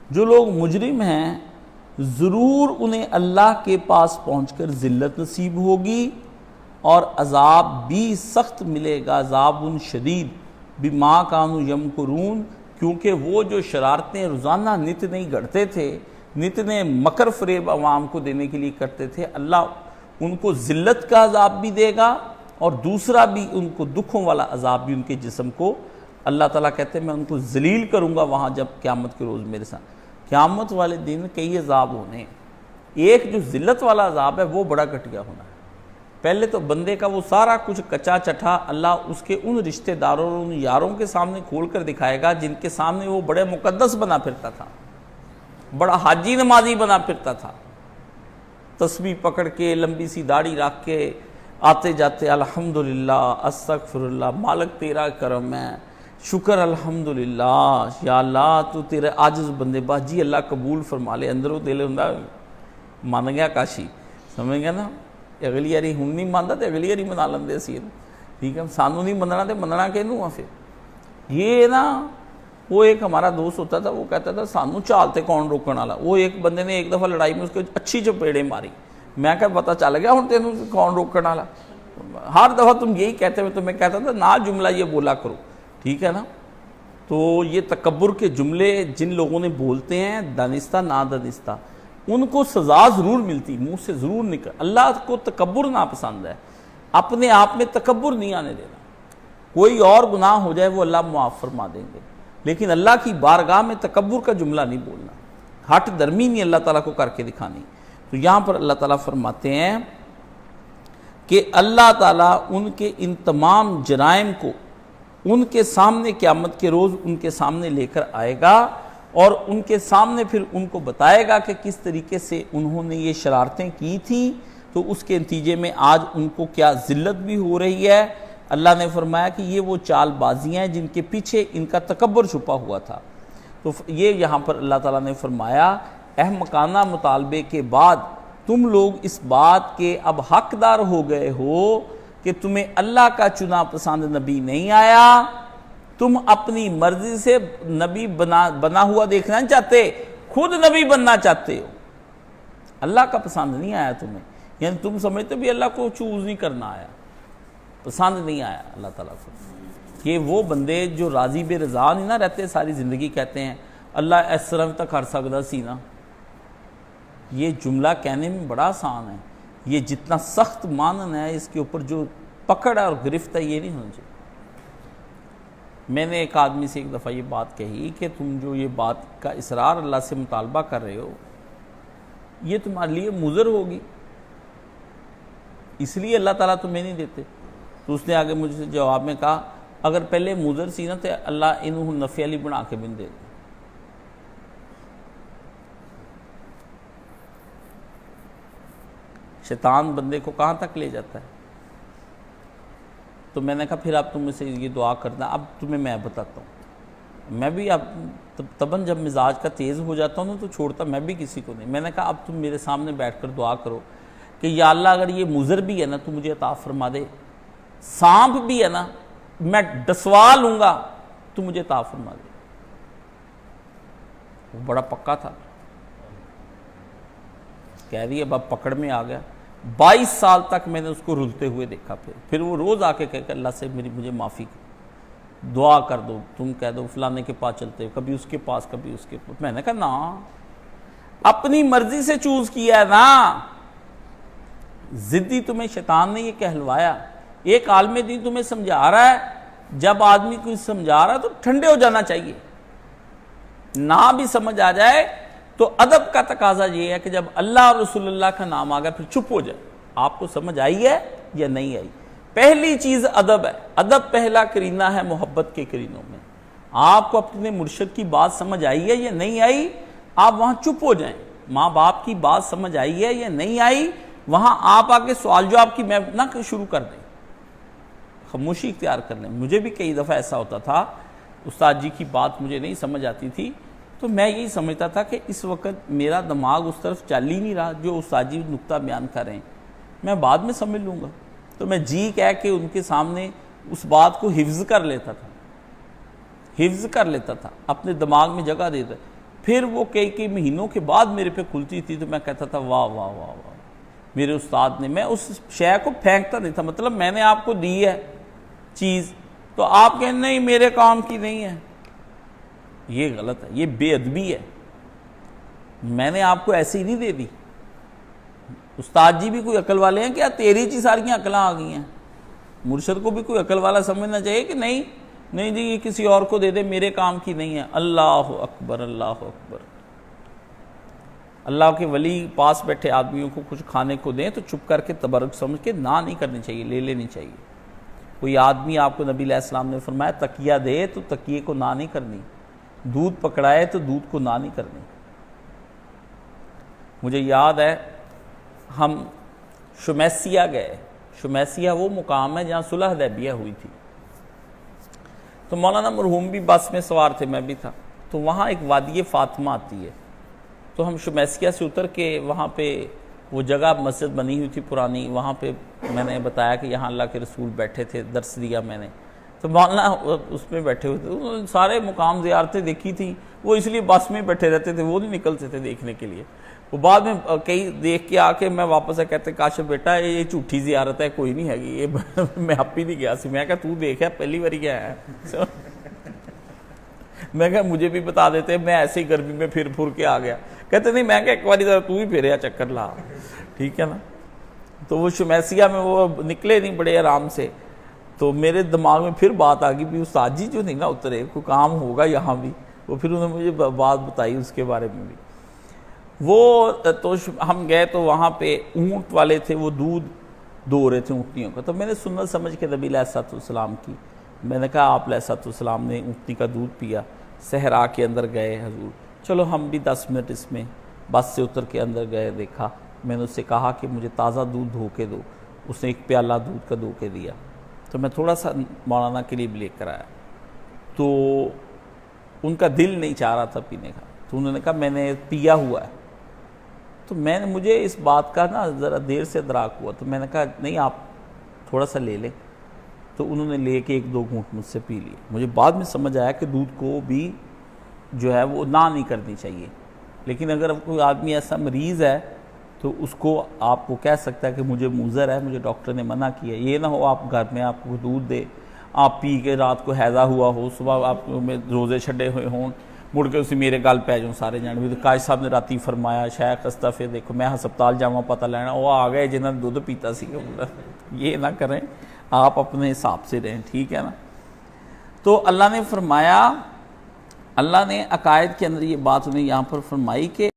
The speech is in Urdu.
جو لوگ مجرم ہیں ضرور انہیں اللہ کے پاس پہنچ کر ذلت نصیب ہوگی اور عذاب بھی سخت ملے گا، عذاب شدید بما کانوا یمکرون، کیونکہ وہ جو شرارتیں روزانہ نت نہیں گھڑتے تھے، نتنے مکر فریب عوام کو دینے کے لیے کرتے تھے، اللہ ان کو ذلت کا عذاب بھی دے گا اور دوسرا بھی ان کو دکھوں والا عذاب بھی ان کے جسم کو اللہ تعالیٰ کہتے ہیں میں ان کو ذلیل کروں گا وہاں جب قیامت کے روز میرے ساتھ۔ قیامت والے دن کئی عذاب ہونے ہیں، ایک جو ذلت والا عذاب ہے وہ بڑا گھٹیا ہونا ہے۔ پہلے تو بندے کا وہ سارا کچھ کچا چٹھا اللہ اس کے ان رشتہ داروں اور ان یاروں کے سامنے کھول کر دکھائے گا جن کے سامنے وہ بڑے مقدس بنا پھرتا تھا، بڑا حاجی نمازی بنا پھرتا تھا، تسبیح پکڑ کے لمبی سی داڑھی رکھ کے آتے جاتے الحمدللہ استغفراللہ مالک تیرا کرم ہے، شکر الحمدللہ یا اللہ تو تیرے عاجز بندے باجی اللہ قبول فرما لے، اندروں دل ہوندا من گیا کاشی، سمجھ گیا نا، اگلی یاری ہوں نہیں مانتا تو اگلی یاری منا لیندے سی، ٹھیک ہے، سانو نہیں مننا تو مننا کہنوں آ پھر۔ یہ نا وہ ایک ہمارا دوست ہوتا تھا، وہ کہتا تھا سانو چالتے کون روکن والا، وہ ایک بندے نے ایک دفعہ لڑائی میں اس کو اچھی چپیڑے ماری، میں کہ پتہ چل گیا ہوں تینوں کون روکن والا، ہر دفعہ تم یہی کہتے ہوئے تمہیں کہتا تھا نہ جملہ یہ بولا کرو، ٹھیک ہے نا۔ تو یہ تکبر کے جملے جن لوگوں نے بولتے ہیں دانستہ نادانستہ، ان کو سزا ضرور ملتی، منہ سے ضرور نکل۔ اللہ کو تکبر ناپسند ہے، اپنے آپ میں تکبر نہیں آنے دینا، کوئی اور گناہ ہو جائے وہ اللہ معاف فرما دیں گے، لیکن اللہ کی بارگاہ میں تکبر کا جملہ نہیں بولنا، ہٹ درمی نہیں اللہ تعالیٰ کو کر کے دکھانی۔ تو یہاں پر اللہ تعالیٰ فرماتے ہیں کہ اللہ تعالیٰ ان کے ان تمام جرائم کو ان کے سامنے قیامت کے روز ان کے سامنے لے کر آئے گا اور ان کے سامنے پھر ان کو بتائے گا کہ کس طریقے سے انہوں نے یہ شرارتیں کی تھیں، تو اس کے نتیجے میں آج ان کو کیا ذلت بھی ہو رہی ہے۔ اللہ نے فرمایا کہ یہ وہ چال بازیاں ہیں جن کے پیچھے ان کا تکبر چھپا ہوا تھا۔ تو یہ یہاں پر اللہ تعالیٰ نے فرمایا احمقانہ مطالبے کے بعد تم لوگ اس بات کے اب حقدار ہو گئے ہو کہ تمہیں اللہ کا چنا پسند نبی نہیں آیا، تم اپنی مرضی سے نبی بنا ہوا دیکھنا نہیں چاہتے، خود نبی بننا چاہتے ہو، اللہ کا پسند نہیں آیا تمہیں، یعنی تم سمجھتے بھی اللہ کو چوز نہیں کرنا آیا، پسند نہیں آیا اللہ تعالیٰ کو۔ کہ وہ بندے جو راضی بے رضا نہیں نہ رہتے ساری زندگی، کہتے ہیں اللہ اس طرح تک کر سکتا سی نا، یہ جملہ کہنے میں بڑا آسان ہے، یہ جتنا سخت مانن ہے اس کے اوپر جو پکڑ ہے اور گرفت ہے یہ نہیں ہونا چاہیے۔ میں نے ایک آدمی سے ایک دفعہ یہ بات کہی کہ تم جو یہ بات کا اصرار اللہ سے مطالبہ کر رہے ہو یہ تمہارے لیے مضر ہوگی، اس لیے اللہ تعالیٰ تمہیں نہیں دیتے۔ تو اس نے آگے مجھ سے جواب میں کہا اگر پہلے مضر سی نا تو اللہ انہوں نفع علی بنا کے بھی دے دے۔ شیطان بندے کو کہاں تک لے جاتا ہے۔ تو میں نے کہا پھر اب تم میں سے یہ دعا کرنا، اب تمہیں میں بتاتا ہوں، میں بھی اب تباً جب مزاج کا تیز ہو جاتا ہوں تو چھوڑتا میں بھی کسی کو نہیں۔ میں نے کہا اب تم میرے سامنے بیٹھ کر دعا کرو کہ یا اللہ اگر یہ مضر بھی ہے نا تو مجھے عطا فرما دے، سانپ بھی ہے نا میں ڈسوا لوں گا تو مجھے عطا فرما دے۔ وہ بڑا پکا تھا، کہہ رہی ہے اب پکڑ میں آ گیا۔ 22 سال تک میں نے اس کو رلتے ہوئے دیکھا، پھر وہ روز آ کے کہہ کہ اللہ سے مجھے معافی دعا کر دو، تم کہہ دو فلانے کے پاس چلتے ہو، کبھی اس کے پاس کبھی اس کے پاس۔ میں نے کہا نا اپنی مرضی سے چوز کیا ہے نا، ضدی تمہیں شیطان نے یہ کہلوایا۔ ایک عالم دین تمہیں سمجھا رہا ہے، جب آدمی کو سمجھا رہا ہے تو ٹھنڈے ہو جانا چاہیے، نہ بھی سمجھ آ جائے تو ادب کا تقاضا یہ ہے کہ جب اللہ اور رسول اللہ کا نام آ گیا پھر چپ ہو جائے، آپ کو سمجھ آئی ہے یا نہیں آئی۔ پہلی چیز ادب ہے، ادب پہلا کرینہ ہے محبت کے کرینوں میں۔ آپ کو اپنے مرشد کی بات سمجھ آئی ہے یا نہیں آئی، آپ وہاں چپ ہو جائیں۔ ماں باپ کی بات سمجھ آئی ہے یا نہیں آئی، وہاں آپ آگے سوال جواب کی میں نہ شروع کر دیں، خاموشی اختیار کر لیں۔ مجھے بھی کئی دفعہ ایسا ہوتا تھا، استاد جی کی بات مجھے نہیں سمجھ آتی تھی تو میں یہی سمجھتا تھا کہ اس وقت میرا دماغ اس طرف چل ہی نہیں رہا جو استاد جی نقطہ بیان کر رہے ہیں، میں بعد میں سمجھ لوں گا، تو میں جی کہہ کے ان کے سامنے اس بات کو حفظ کر لیتا تھا، اپنے دماغ میں جگہ دیتا۔ پھر وہ کئی مہینوں کے بعد میرے پہ کھلتی تھی تو میں کہتا تھا واہ واہ واہ واہ میرے استاد نے. میں اس شے کو پھینکتا نہیں تھا, مطلب میں نے آپ کو دی ہے چیز تو آپ کہیں نہیں میرے کام کی نہیں ہے, یہ غلط ہے, یہ بے ادبی ہے. میں نے آپ کو ایسے ہی نہیں دے دی. استاد جی بھی کوئی عقل والے ہیں کیا تیری چیز ساری عقلیں آ گئی ہیں؟ مرشد کو بھی کوئی عقل والا سمجھنا چاہیے کہ نہیں نہیں جی یہ کسی اور کو دے دے, میرے کام کی نہیں ہے. اللہ اکبر اللہ اکبر. اللہ کے ولی پاس بیٹھے آدمیوں کو کچھ کھانے کو دیں تو چپ کر کے تبرک سمجھ کے نہ نہیں کرنی چاہیے, لے لینی چاہیے. کوئی آدمی آپ کو نبی علیہ السلام نے فرمایا تکیہ دے تو تکیے کو نہ نہیں کرنی, دودھ پکڑائے تو دودھ کو نہ نہیں کرنی. مجھے یاد ہے ہم شمیسیہ گئے. شمیسیہ وہ مقام ہے جہاں صلح حدیبیہ ہوئی تھی. تو مولانا مرحوم بھی بس میں سوار تھے, میں بھی تھا. تو وہاں ایک وادی فاطمہ آتی ہے, تو ہم شمیسیہ سے اتر کے وہاں پہ وہ جگہ مسجد بنی ہوئی تھی پرانی, وہاں پہ میں نے بتایا کہ یہاں اللہ کے رسول بیٹھے تھے, درس دیا میں نے. تو مولانا اس میں بیٹھے ہوئے تھے, انہوں نے سارے مقام زیارتیں دیکھی تھیں, وہ اس لیے بس میں بیٹھے رہتے تھے, وہ نہیں نکلتے تھے دیکھنے کے لیے. وہ بعد میں کئی دیکھ کے آ کے میں واپس کہتے کاشف بیٹا یہ جھوٹھی زیارت ہے, کوئی نہیں ہے یہ میں آپ ہی نہیں گیا سی. میں کہا تو دیکھا پہلی باری گیا ہے. میں کہا مجھے بھی بتا دیتے, میں ایسے ہی گرمی میں پھر کے آ گیا. کہتے نہیں میں کہا ایک باری ذرا تو ہی پھریا چکر لا, ٹھیک ہے نا. تو وہ شمیسیہ میں وہ نکلے نہیں بڑے آرام سے, تو میرے دماغ میں پھر بات آ گئی بھی استاد جی جو نہیں نا اترے, کوئی کام ہوگا یہاں بھی. وہ پھر انہوں نے مجھے بات بتائی اس کے بارے میں بھی. وہ تو ہم گئے تو وہاں پہ اونٹ والے تھے, وہ دودھ دو رہے تھے اونٹنیوں کا. تو میں نے سنت سمجھ کے نبی علیہ السلام کی, میں نے کہا آپ علیہ السلام نے اونٹنی کا دودھ پیا. صحرا کے اندر گئے حضور, چلو ہم بھی 10 منٹ اس میں بس سے اتر کے اندر گئے. دیکھا, میں نے اس سے کہا کہ مجھے تازہ دودھ دھو کے دو. اس نے ایک پیالہ دودھ کا دھو کے دیا. تو میں تھوڑا سا مولانا کے لیے بھی لے کر آیا, تو ان کا دل نہیں چاہ رہا تھا پینے کا. تو انہوں نے کہا میں نے پیا ہوا ہے. تو مجھے اس بات کا نا ذرا دیر سے ادراک ہوا, تو میں نے کہا نہیں آپ تھوڑا سا لے لیں. تو انہوں نے لے کے 1-2 گھونٹ مجھ سے پی لیے. مجھے بعد میں سمجھ آیا کہ دودھ کو بھی جو ہے وہ نہ نہیں کرنی چاہیے, لیکن اگر کوئی آدمی ایسا مریض ہے تو اس کو آپ کو کہہ سکتا ہے کہ مجھے موذر ہے, مجھے ڈاکٹر نے منع کیا. یہ نہ ہو آپ گھر میں آپ کو دودھ دے, آپ پی کے رات کو حیضہ ہوا ہو, صبح آپ میں روزے چھڈے ہوئے ہوں, مڑ کے اسی میرے گل پی جاؤں سارے جانے. تو قائد صاحب نے راتی فرمایا شیخ استغفر, دیکھو میں ہسپتال جاواں پتہ لینا, وہ آ گئے جنہوں نے دودھ پیتا سی. یہ نہ کریں, آپ اپنے حساب سے رہیں, ٹھیک ہے نا. تو اللہ نے فرمایا, اللہ نے عقائد کے اندر یہ بات انہیں یہاں پر فرمائی کہ